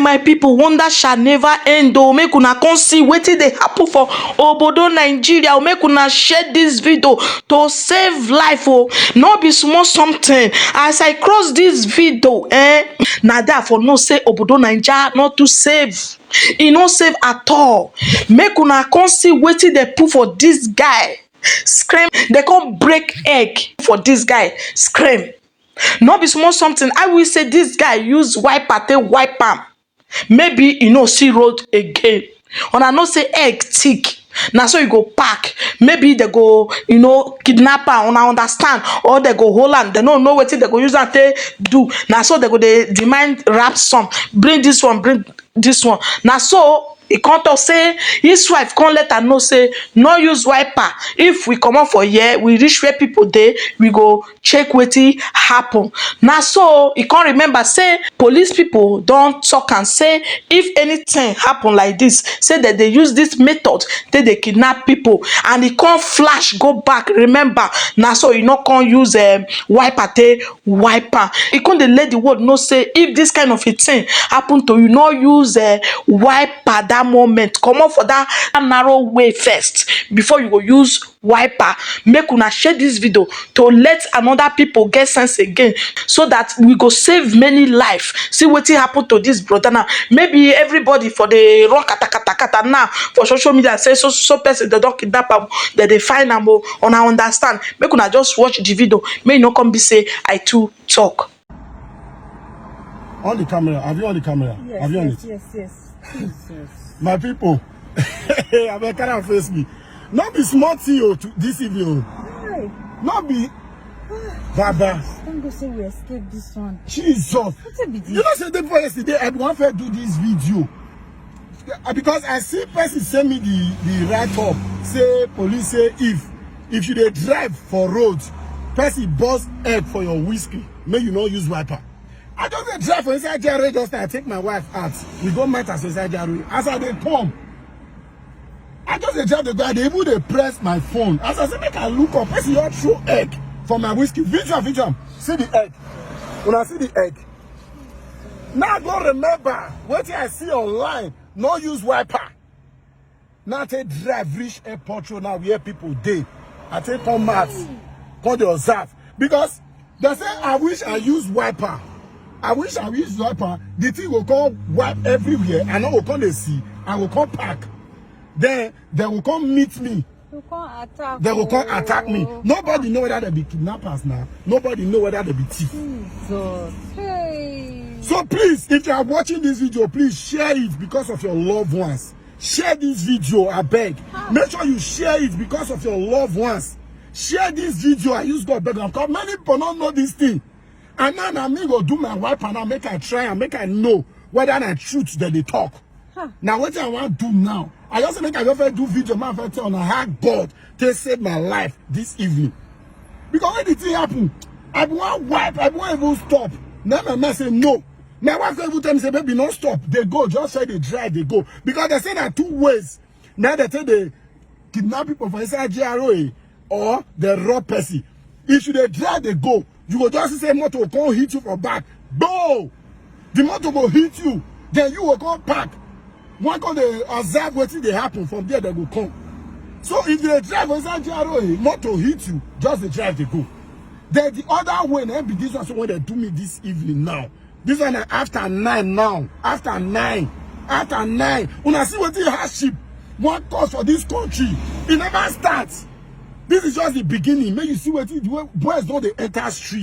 my people, wonder shall never end. Oh, make una come see wetin dey happen for obodo Nigeria. Make una share this video to save life. Oh, no be small something. As I cross this video, na that for know say obodo Naija not to save. E no save at all. Make una come see wetin dey put for this guy. Scream, they come break egg for this guy. Scream. No be small something. I will say this guy use wiper take wipe am. Maybe see road again. Una know say egg thick. Na so you go pack. Maybe they go kidnap am. Una understand? Or they go hold am. They no know wetin they go use am take do. Na so they go dey demand wrap some. Bring this one. Bring this one. Na so he come talk say his wife come let am know say no use wiper. If we comot for here, we reach where people dey, we go check wetin happen. Na so he come remember say police people don talk am say if anything happen like this, say that they use this method take dey kidnap people, and he come flash go back. Remember, na so he no come use wiper take wipe am. He come dey let the world know say if this kind of a thing happen to you, no use wiper that moment. Comot for that narrow way first before you go use wiper. Make una share this video to let another people get sense again, so that we go save many life. See wetin happen to this brother now. Maybe everybody for the run kata now for social media say so person they don kidnap am, that they find am. Una understand? Make una just watch the video. May no come be say I too talk. On the camera. Have you on the camera? Yes, have you on yes, it? yes. My people, I beg can't face me. Not be smart to this evening. Hi. Not be Baba. Don't go say we escape this one. Jesus. What's a big deal? You know, say day before yesterday, I want to do this video because I see person send me the write up. Say police say if you dey drive for roads, person bust egg for your whiskey, may you not use wiper. I just dey drive for inside Jerry. Just I take my wife out. We go meet us inside Jerry. As I dey come, I just dey drive the guy. They even dey press my phone. As I say, make I look up. Person just throw egg for my whiskey. Video. See the egg. When I see the egg, now I go remember what I see online. No use wiper. Now I take drive reach airport road. Now where people dey. I take come out, come the observe because they say I wish I use wiper. I wish I use wiper. The thing will come wipe everywhere, and I will come to see. I will come pack. Then they will come meet me. They will come attack me. Nobody know whether they be kidnappers now. Nobody know whether they be thief. Jesus. Hey. So please, if you are watching this video, please share it because of your loved ones. Share this video, I beg. Make sure you share it because of your loved ones. Share this video. I use God beg them because many people don't know this thing. And now I me go do my wipe and I make I try and make I know whether na truth that they talk. Now what I want to do now, I also make I go do video, man, for tell on how God they saved my life this evening. Because when the thing happen, I want wipe, I want even stop. Now my man say no. My wife every time say baby no stop. They go, just say they drive, they go. Because they say there are two ways. Now they say they kidnap people for inside GROA or the raw person. If you they drive, they go. You will just say motor will come hit you from back. Boom! The motor will hit you. Then you will come back. One can they observe what they happen from there, they will come. So if they drive inside GROA, motor hit you, just the drive they go. Then the other way, then be this one, so when they do me this evening now. This one after 9 now. After 9. When I see what the hardship, what cause for this country, it never starts. This is just the beginning. May you see what the boys don't they enter street.